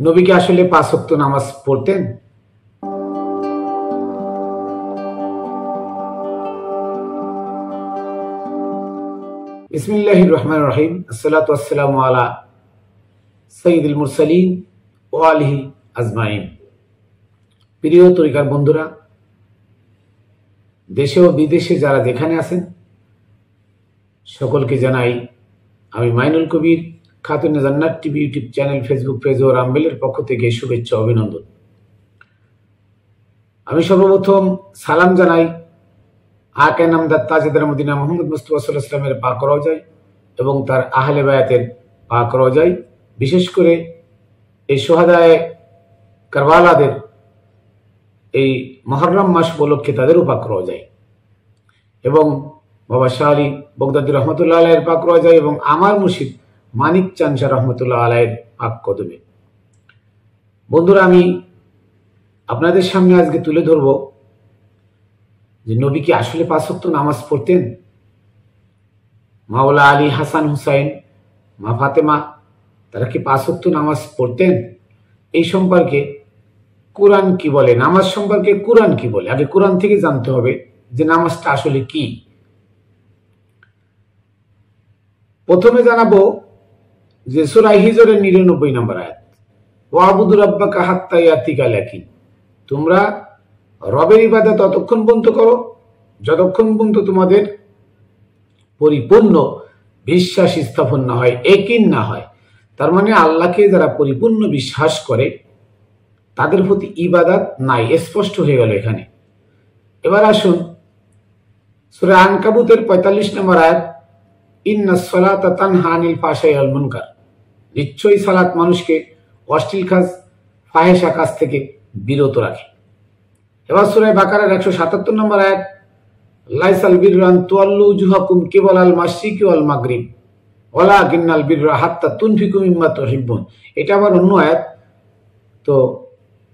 নবী কি আসলে 5 ওয়াক্ত নামাজ পড়তেন? বিসমিল্লাহির রহমানির রহিম। আসসালাতু ওয়াসসালামু আলা সাইয়্যিদিল মুরসালিন ওয়া আলিহি আজমাইন। প্রিয় তরিকার বন্ধুরা, দেশে ও বিদেশে যারা যেখানে আছেন, সকলকে জানাই আমি Mainul Kabir Khatune Jannat TV YouTube channel, Facebook page ও রামবেলের পক্ষ থেকে শুভেচ্ছা অভিনন্দন। আমি সর্বপ্রথম সালাম জানাই আকা নামদার তাজেদার মদিনা মুহাম্মদ মুস্তাফা সাল্লাল্লাহু আলাইহি ওয়াসাল্লামের পাক রওজায় এবং তার আহলে বায়াতের পাক রওজায়, বিশেষ করে এই সোহাদায়ে কারবালাদের এই মুহররম মাস উপলক্ষে তাদেরও পাক রওজায়, এবং বাবা শাহ আলী বগদাদী রহমতুল্লাহ আলাইহির পাক রওজায় এবং আমার মুর্শিদ মানিক চাঁদ শাহ রহমতুল্লাহ আলাইহির পাক কদমে। বন্ধুরা, আমি আপনাদের সামনে আজকে তুলে ধরব যে নবী কি আসলে 5 ওয়াক্ত নামাজ পড়তেন? মাওলা আলী, হাসান, হুসাইন, মা ফাতেমা, তারা কি 5 ওয়াক্ত নামাজ পড়তেন? এই সম্পর্কে কোরআন কি বলে, নামাজ সম্পর্কে কোরআন কি বলে, আগে কোরআন থেকে জানতে হবে যে নামাজটা আসলে কি। প্রথমে জানাবো যে সূরা হিজরের 99 নম্বর আয়াত, ওয়াবুদু রাব্বাকা হাত্তা ইয়াতিকাল ইয়াকিন। তোমরা রবের ইবাদত ততক্ষণ পর্যন্ত করো যতক্ষণ পর্যন্ত তোমাদের পরিপূর্ণ বিশ্বাস স্থাপন না হয়, ইয়াকিন না হয়। তার মানে আল্লাহকে যারা পরিপূর্ণ বিশ্বাস করে তাদের প্রতি ইবাদত নাই, স্পষ্ট হয়ে গেল এখানে। এবার আসুন সূরা আনকাবুতের 45 নম্বর আয়াত, ইন্নাস সালাতা তানহা আনিল ফাহশাই ওয়াল মুনকার। নিশ্চয়ই সালাত মানুষকে অশ্লীল কাজ, ফাহেসা কাজ থেকে বিরত রাখে। এবার সূরা বাকারার 177 নম্বর আয়াত, লাইসাল বিররা আন তুওয়াল্লু উজুহাকুম কিবালাল মাশরিকি ওয়াল মাগরিব ওয়ালাকিন্নাল বিররা হাত্তা তুনফিকু মিম্মা তুহিব্বুন। এটা আবার অন্য আয়াত। তো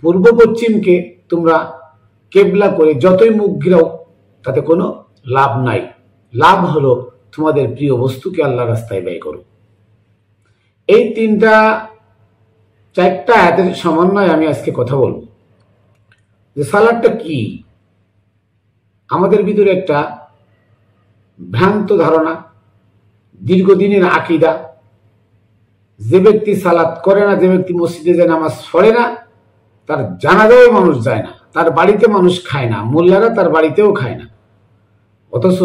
পূর্ব পশ্চিমকে তোমরা কেবলা করে যতই মুখ ঘিরাও তাতে কোনো লাভ নাই। লাভ হলো তোমাদের প্রিয় বস্তুকে আল্লাহর রাস্তায় ব্যয় করো। এই 4টা আয়াতের সমন্বয়ে আমি আজকে কথা বলবো যে সালাদটা কি। আমাদের ভিতরে একটা ভ্রান্ত ধারণা, দীর্ঘদিনের আকীদা, যে ব্যক্তি সালাত করে না, যে ব্যক্তি মসজিদে যায় নামাজ পড়ে না, তার জানাজায় মানুষ যায় না, তার বাড়িতে মানুষ খায় না, মোল্লারা তার বাড়িতেও খায় না। অথচ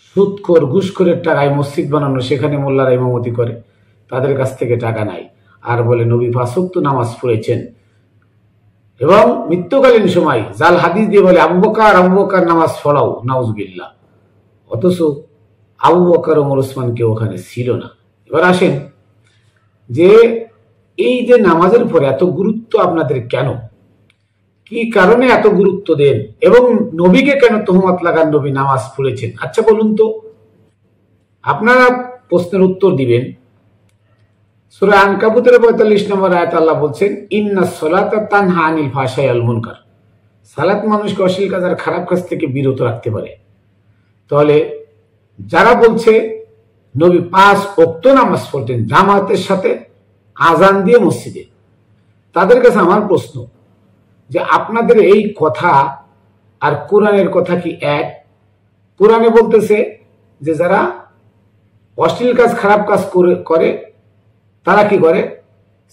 সুদখোর, ঘুষখোরের টাকায় মসজিদ বানানো, সেখানে মোল্লারা ইমামতি করে, তাদের কাছ থেকে টাকা নাই, আর বলে নবী 5 ওয়াক্ত নামাজ পড়েছেন। এবং মৃত্যুকালীন সময় জাল হাদিস দিয়ে বলে আবু বকর নামাজ পড়াও, নাউজুবিল্লাহ। অথচ আবু বকর, ওমর, ওসমান কেউ ওখানে ছিল না। এবার আসেন যে এই যে নামাজের পরে এত গুরুত্ব আপনাদের কেন, কি কারণে এত গুরুত্ব দেন, এবং নবীকে কেন তোহমত লাগান নবী নামাজ পড়েছেন? আচ্ছা বলুন তো, আপনারা প্রশ্নের উত্তর দিবেন। সূরা আনকাবুতের 45 নম্বর আয়াত আল্লাহ বলছেন, ইন্নাস সালাতা তানহা আনিল ফাহশাই ওয়াল মুনকার। সালাত মানুষকে অশ্লীল কাজ আর খারাপ কাজ থেকে বিরত রাখতে পারে। তাহলে যারা বলছে নবী 5 ওয়াক্ত নামাজ পড়তেন জামাতের সাথে, আজান দিয়ে মসজিদে, তাদের কাছে আমার প্রশ্ন যে আপনাদের এই কথা আর কোরআনের কথা কি এক? কোরআনে বলতেছে যে যারা অশ্লীল কাজ, খারাপ কাজ করে তারা কি করে?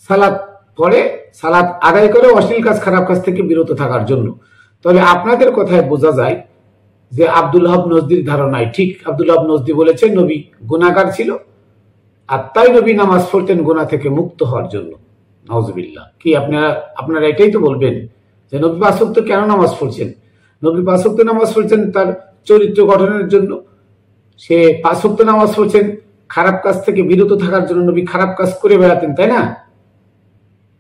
সালাত পড়ে, সালাত আদায় করে অশ্লীল কাজ, খারাপ কাজ থেকে বিরত থাকার জন্য। তাহলে আপনাদের কথায় বোঝা যায় যে আব্দুল্লাহ ইবনে নজদির ধারণায় ঠিক। আব্দুল্লাহ ইবনে নজদি বলেছেন নবী গুনাহগার ছিল, আর তাই নবী নামাজ পড়তেন গুনাহ থেকে মুক্ত হওয়ার জন্য। নাউজুবিল্লাহ। কি আপনারা এটাই তো বলবেন যে নবী 5 ওয়াক্ত কেন নামাজ পড়ছেন? নবী 5 ওয়াক্ত নামাজ পড়ছেন তার চরিত্র গঠনের জন্য। সে 5 ওয়াক্ত নামাজ পড়ছেন খারাপ কাজ থেকে বিরত থাকার জন্য। নবী খারাপ কাজ করে বেড়াতেন, তাই না?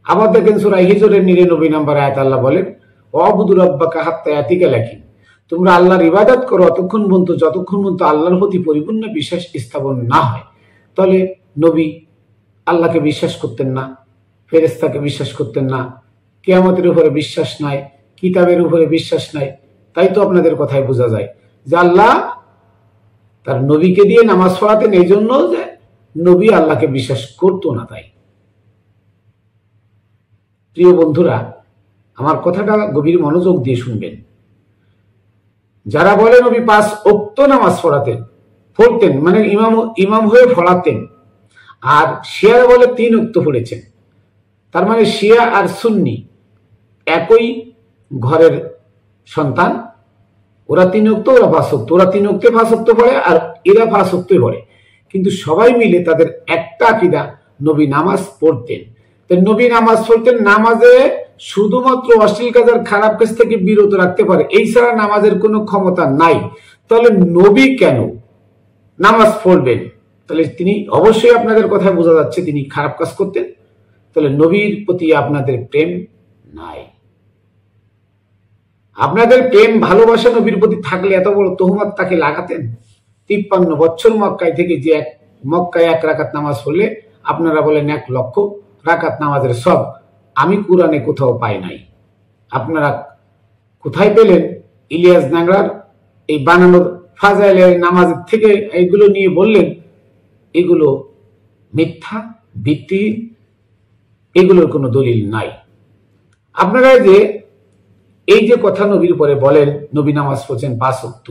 আবার দেখেন সূরা হিজরের 99 নম্বর আয়াত আল্লাহ বলেন, ওয়াবুদু রাব্বাকা হাত্তা ইয়াতিকাল ইয়াকিন। তোমরা আল্লাহর ইবাদত করো যতক্ষণ পর্যন্ত আল্লাহর প্রতি পরিপূর্ণ বিশ্বাস স্থাপন না হয়। তাহলে নবী আল্লাহকে বিশ্বাস করতেন না, ফেরেশতাকে বিশ্বাস করতেন না, কিয়ামতের উপরে বিশ্বাস নাই, কিতাবের উপরে বিশ্বাস নাই। তাই তো আপনাদের কথায় বোঝা যায় যে আল্লাহ তার নবীকে দিয়ে নামাজ পড়াতেন এই জন্য যে নবী আল্লাহকে বিশ্বাস করতো না। তাই প্রিয় বন্ধুরা, আমার কথাটা গভীর মনোযোগ দিয়ে শুনবেন। যারা বলে নবী 5 ওয়াক্ত নামাজ পড়তেন মানে ইমাম হয়ে পড়াতেন, আর শিয়ারা বলে 3 ওয়াক্ত পড়েছেন, তার মানে শিয়া আর সুন্নি একই ঘরের সন্তান। ওরা 3 ওয়াক্ত, ওরা 5 ওয়াক্ত, ওরা 3 ওয়াক্তে 5 ওয়াক্ত পড়ে আর এরা 5 ওয়াক্ত পড়ে, কিন্তু সবাই মিলে তাদের একটা আকীদা, নবী নামাজ পড়তেন। নবী নামাজ পড়তেন, নামাজে শুধুমাত্র অশ্লীল কাজ আর খারাপ কাজ থেকে বিরত রাখতে পারে, এই ছাড়া নামাজের কোনো ক্ষমতা নাই। তাহলে নবী কেন নামাজ পড়বেন? তাহলে তিনি অবশ্যই, আপনাদের কথা বোঝা যাচ্ছে, তিনি খারাপ কাজ করতেন। তাহলে নবীর প্রতি আপনাদের প্রেম নাই। আপনাদের প্রেম ভালোবাসা নবীর প্রতি থাকলে এত বড় তহমত তাকে লাগাতেন? 53 বছর মক্কায় থেকে যে মক্কায় 1 রাকাত নামাজ পড়লে আপনারা বলেন 1 লক্ষ রাকাত নামাজের সব। আমি কোরআনে কোথাও পাই নাই। আপনারা কোথায় পেলেন? ইলিয়াস নাংরার এই বানানোর ফাজাইলের নামাজের থেকে এইগুলো নিয়ে বললেন এগুলো মিথ্যা, ভিত্তিহীন, এগুলোর কোনো দলিল নাই। আপনারা যে এই যে কথা নবীর পরে বলেন, নবী নামাজ পড়ছেন 5 ওয়াক্ত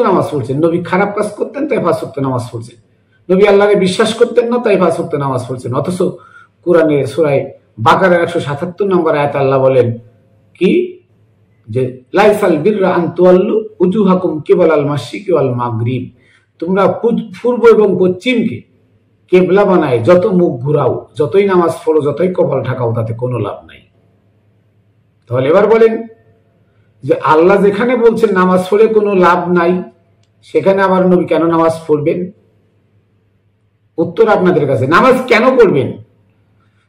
নামাজ পড়ছেন, নবী খারাপ কাজ করতেন তাই 5 ওয়াক্ত নামাজ পড়ছেন, নবী আল্লাহকে বিশ্বাস করতেন না তাই 5 ওয়াক্ত নামাজ পড়ছেন। অথচ কোরআনের সূরা বাকারার 177 নম্বর আয়াত আল্লাহ বলেন কি, যে লাইসাল বিররা আন তুওয়াল্লু উজুহাকুম কিবালাল মাশরিকি ওয়াল মাগরিব, তোমরা পূর্ব এবং পশ্চিমকে কেবলা বানায় যত মুখ ঘুরাও, যতই নামাজ পড়ো, যতই কপাল ঢাকাও, তাতে কোনো লাভ নাই। তাহলে এবার বলেন যে আল্লাহ যেখানে বলছেন নামাজ পড়ে কোনো লাভ নাই, সেখানে আবার নবী কেন নামাজ পড়বেন? উত্তর আপনাদের কাছে। নামাজ কেন পড়বেন?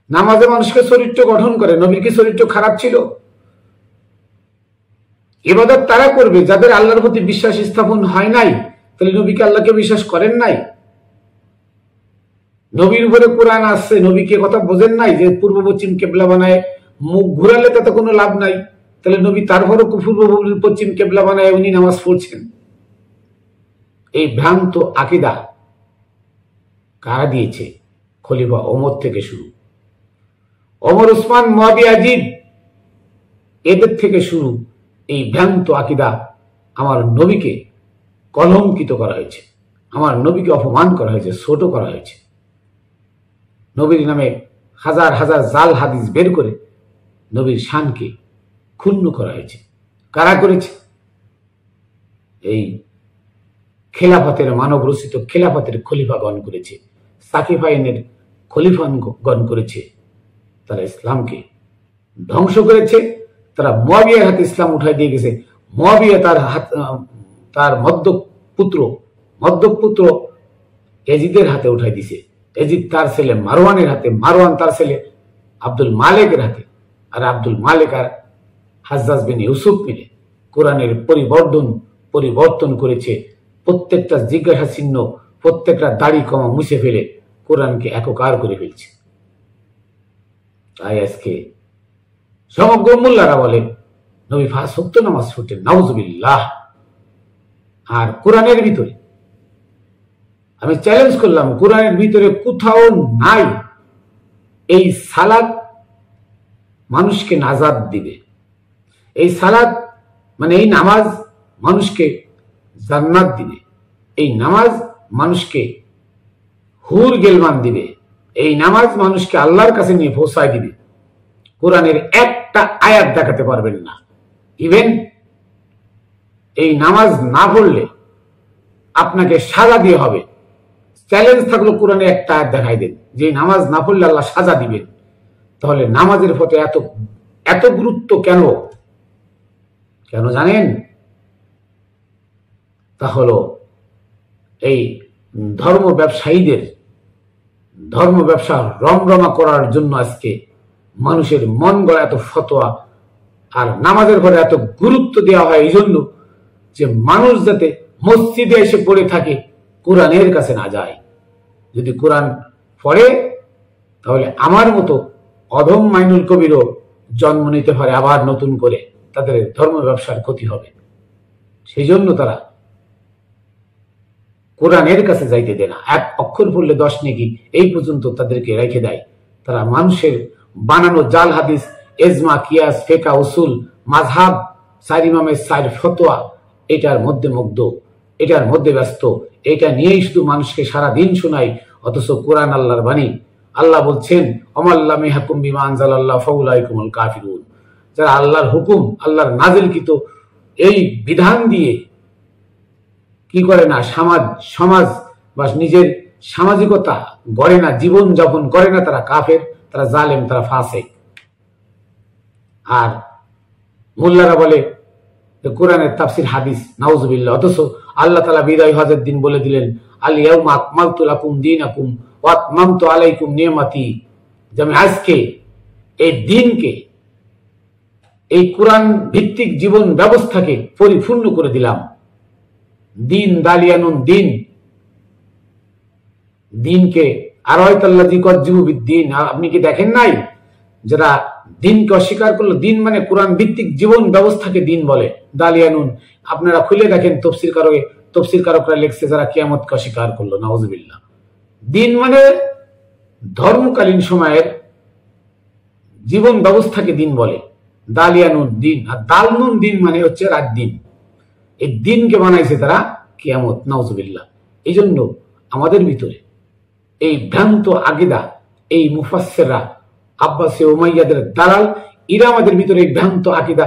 নামাজে মানুষকে চরিত্র গঠন করে। নবীর কি চরিত্র খারাপ ছিল? ইবাদত তারা করবে যাদের আল্লাহর প্রতি বিশ্বাস স্থাপন হয় নাই। তাহলে নবীকে আল্লাহকে বিশ্বাস করেন নাই? নবীর উপরে কোরআন আসছে, নবীকে কথা বোঝেন নাই যে পূর্ব পশ্চিম কেবলা বানায় মুখ ঘুরালে তাতে কোনো লাভ নাই? তাহলে নবী তারপরও পূর্ব পশ্চিম কেবলা বানায় উনি নামাজ পড়ছেন। এই ভ্রান্ত আকীদা কারা দিয়েছে? খলিফা ওমর থেকে শুরু, ওমর, উসমান, মুয়াবিয়া, ইয়াজিদ, এদের থেকে শুরু এই ভ্রান্ত আকীদা। আমার নবীকে কলঙ্কিত করা হয়েছে, আমার নবীকে অপমান করা হয়েছে, ছোট করা হয়েছে। নবীর নামে হাজার হাজার জাল হাদিস বের করে নবীর শানকে ক্ষুণ্ণ করা হয়েছে। কারা করেছে? এই খেলাফতের মানব রচিত খেলাফতের খলিফাগণ করেছে, সাকিফাইনের খলিফাগণ করেছে। তারা ইসলামকে ধ্বংস করেছে। তারা মুয়াবিয়ার হাতে ইসলাম উঠাই দিয়ে গেছে। মুয়াবিয়া তার মদ্যপুত্র ইয়াজিদের হাতে উঠাই দিছে। ইয়াজিদ তার ছেলে মারওয়ানের হাতে, মারওয়ান তার ছেলে আব্দুল মালিকের হাতে, আর আব্দুল মালিক আর হাজ্জাজ বিন ইউসুফ মিলে কোরআনের পরিবর্তন করেছে। প্রত্যেকটা জিজ্ঞাসা চিহ্ন, প্রত্যেকটা দাড়ি কমা মুছে ফেলে কোরআনকে একাকার করে ফেলছে। তাই আজকে সমগ্র মোল্লারা বলে নবী 5 ওয়াক্ত নামাজ পড়তেন, নাউজুবিল্লাহ। আর কোরআনের ভিতরে আমি চ্যালেঞ্জ করলাম, কোরআনের ভিতরে কোথাও নাই এই সালাত মানুষকে নাজাত দিবে। এই সালাত মানে এই নামাজ মানুষকে জান্নাত দিবে, এই নামাজ মানুষকে হুর গেলমান দিবে, এই নামাজ মানুষকে আল্লাহর কাছে নিয়ে পৌঁছায় দিবে। কোরআনের একটা আয়াত দেখাতে পারবেন না। ইভেন এই নামাজ না পড়লে আপনাকে সাজা দিয়ে হবে। চ্যালেঞ্জ থাকলো কোরআনে একটা আয়াত দেখাই দেন যে নামাজ না পড়লে আল্লাহ সাজা দিবেন। তাহলে নামাজের প্রতি এত গুরুত্ব কেন জানেন? তা হলো এই ধর্ম ব্যবসা রমরমা করার জন্য আজকে মানুষের মন গড়া এত ফতোয়া আর নামাজের পরে এত গুরুত্ব দেওয়া হয়, এই জন্য যে মানুষ যাতে মসজিদে এসে পড়ে থাকে, কোরআনের কাছে না যায়। যদি কোরআন পড়ে তাহলে আমার মতো অধম মাইনুল কবিরও জন্ম নিতে পারে আবার নতুন করে, তাদের ধর্ম ব্যবসার ক্ষতি হবে। সেই জন্য তারা কোরআনের কাছে যাইতে দেয় না। 1 অক্ষর পড়লে 10 নেকি, এই পর্যন্ত তাদেরকে রেখে দেয়। তারা মানুষের বানানো জাল হাদিস, এজমা, কিয়াস, ফেকা, উসুল, মাযহাব, চার ইমামের চার ফতোয়া, এটার মধ্যে মুগ্ধ, এটার মধ্যে ব্যস্ত, এটা নিয়েই শুধু মানুষকে সারা দিন শোনায়। অথচ কোরআন আল্লাহর বাণী। আল্লাহ বলছেন, অমাল্লাম ইয়াহকুম বিমা আনজালাল্লাহু ফাউলাইকুমুল কাফিরুন। যারা আল্লাহর হুকুম, আল্লাহর নাজিলকৃত এই বিধান দিয়ে কি করে না, সমাজ বা নিজের সামাজিকতা গড়ে না, জীবন যাপন করে না, তারা কাফের, তারা জালেম, তারা ফাসিক। আর মোল্লারা বলে কোরআনের তাফসির হাদিস, নাউজুবিল্লাহ। অথচ আল্লাহ তাআলা বিদায় হজের দিন বলে দিলেন, আল ইয়াউমা আকমালতু লাকুম দীনাকুম ওয়া আতমামতু আলাইকুম নিয়ামতি, যে আমি আজকে এই দিনকে, এই কোরআন ভিত্তিক জীবন ব্যবস্থাকে পরিপূর্ণ করে দিলাম। দিন দালিয়ানুন, দিন, দিনকে আর দিন। আপনি কি দেখেন নাই যারা দিনকে অস্বীকার করলো? দিন মানে কোরআন ভিত্তিক জীবন ব্যবস্থাকে দিন বলে। দালিয়ানুন, আপনারা খুলে দেখেন তফসির কারকরা লিখছে যারা কিয়ামতকে অস্বীকার করলো, নাউজুবিল্লাহ। দিন মানে ধর্মকালীন সময়ের জীবন ব্যবস্থাকে দিন বলে, দালিয়ানুন দিন। আর দালনুন দিন মানে হচ্ছে রাত দিন। এই দিনকে বানাইছে তারা কিয়ামত, নাউজুবিল্লাহ। এই জন্য আমাদের ভিতরে এই ভ্রান্ত আগিদা, এই মুফাসসিররা, আব্বাসী উমাইয়াদের দালাল, এরা আমাদের ভিতরে এই ভ্রান্ত আকীদা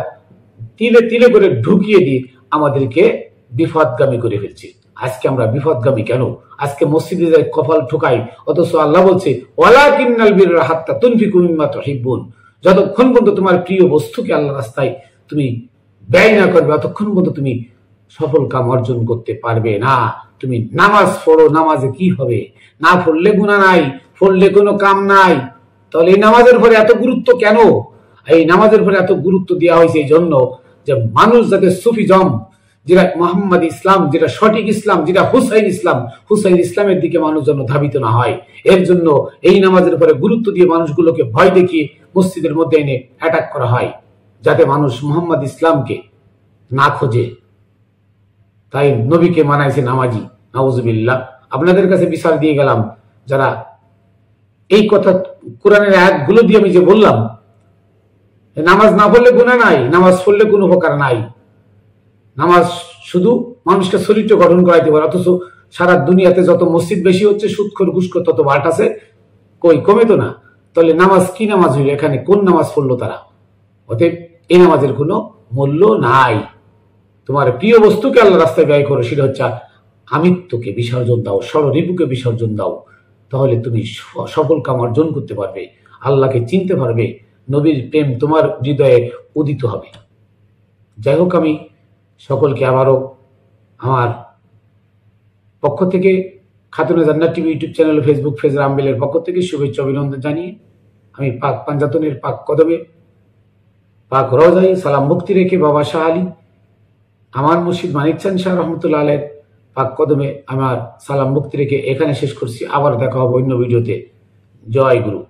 তিলে তিলে করে ঢুকিয়ে দিয়ে আমাদেরকে বিপদগামী করে ফেলছে। আজকে আমরা বিপদগামী কেন? আজকে মসজিদে যাই কপাল ঠুকাই, অথচ আল্লাহ বলছে ওয়ালাকিন্নাল বিররা হাত্তা তুনফিকু মিম্মা তুহিব্বুন। যতক্ষণ পর্যন্ত তোমার প্রিয় বস্তুকে আল্লাহর রাস্তায় তুমি ব্যয় না করবে, ততক্ষণ পর্যন্ত তুমি সফল কাম অর্জন করতে পারবে না। তুমি নামাজ পড়ো, নামাজে কি হবে? না পড়লে গুনাহ নাই, পড়লে কোনো কাম নাই। তাহলে এই নামাজের পরে এত গুরুত্ব কেন? এই নামাজের পরে এত গুরুত্ব দেওয়া হয়েছে এই জন্য যে মানুষ যাতে সুফিজম, যেটা মোহাম্মদ ইসলাম, যেটা সঠিক ইসলাম, যেটা হুসাইন ইসলামের দিকে মানুষ যেন ধাবিত না হয়। এর জন্য এই নামাজের পরে গুরুত্ব দিয়ে মানুষগুলোকে ভয় দেখিয়ে মসজিদের মধ্যে এনে অ্যাটাক করা হয়, যাতে মানুষ মোহাম্মদ ইসলামকে না খোঁজে। তাই নবীকে মানাইছে নামাজি, নাউজুবিল্লাহ। আপনাদের কাছে বিচার দিয়ে গেলাম, যারা এই কথা কোরআনের আয়াতগুলো দিয়ে আমি যে বললাম, নামাজ না পড়লে গুনাহ নাই, নামাজ পড়লে কোনো উপকার নাই, নামাজ শুধু মানুষকে চরিত্র গঠন করাইতে পারে। অথচ সারা দুনিয়াতে যত মসজিদ বেশি হচ্ছে, সুদখোর ঘুষখোর তত বাড়তাছে, কই কমে তো না। তাহলে নামাজ কি নামাজ হইল? এখানে কোন নামাজ পড়লো তারা? অতএব এই নামাজের কোনো মূল্য নাই। তোমার প্রিয় বস্তুকে আল্লাহ রাস্তায় ব্যয় করো, সেটা হচ্ছে আমিত্বকে বিসর্জন দাও, ষড়রিপুকে বিসর্জন দাও। তাহলে তুমি সফল কাম অর্জন করতে পারবে, আল্লাহকে চিনতে পারবে, নবীর প্রেম তোমার হৃদয়ে উদিত হবে। যাই হোক, আমি সকলকে আবারও আমার পক্ষ থেকে, Khatune Jannat TV YouTube channel, Facebook page রামবেলের পক্ষ থেকে শুভেচ্ছা অভিনন্দন জানিয়ে আমি পাক পাঞ্জাতনের পাক কদমে, পাক রওজায় সালাম মুক্তি রেখে বাবা শাহ আলী, আমার মুর্শিদ মানিক চাঁদ শাহ রহমতুল্লাহ আলাইহির পাক কদমে আমার সালাম মুক্তি রেখে এখানে শেষ করছি। আবার দেখা হবে অন্য ভিডিওতে। জয় গুরু।